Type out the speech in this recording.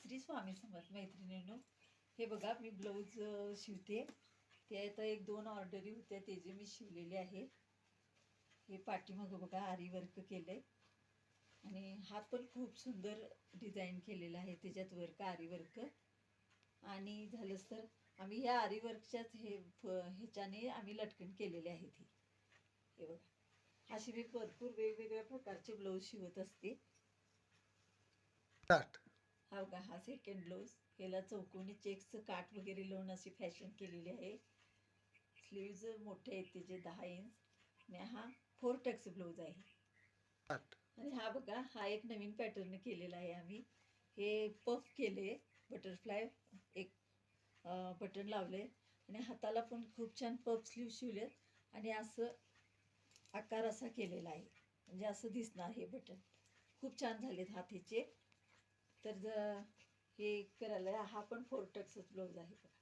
श्री स्वामी समर्थ मैत्रिणींनो, हे बघा मी ब्लाऊज शिवते. ते आता 1-2 ऑर्डरी होत्या, ते जे मी शिवलेले आहे. हे पाठीमागं बघा आरी वर्क केलंय आणि हा पण खूप सुंदर डिझाईन केलेला आहे. त्याच्यात वर्क आरी वर्क आणि झालंच तर आम्ही ह्या आरी वर्कच्याच ह्याच्याने आम्ही लटकन केलेले आहेत. हे बघा, अशी मी भरपूर वेगवेगळ्या प्रकारचे ब्लाऊज शिवत असते. हा बघा, हा सेकंड ब्लाऊज. याला चौकोनी चेक्सचं काठ वगैरे लावून अशी फॅशन केलेली आहे. स्लीव्ज मोठे आहेत त्याचे 10 इंच आणि हा 4 टक्स ब्लाऊज आहे. आणि हा बघा, हा एक नवीन पॅटर्न केलेला आहे आम्ही. हे पफ केले, बटरफ्लाय एक बटन लावले आणि हाताला पण खूप छान पफ स्लीव शिवलेत आणि असं आकार असा केलेला आहे, म्हणजे असं दिसणार हे बटन. खूप छान झालेत हात ह्याचे. तर हे करायला हा पण 4 टक्सच ब्लाऊज आहे बघा.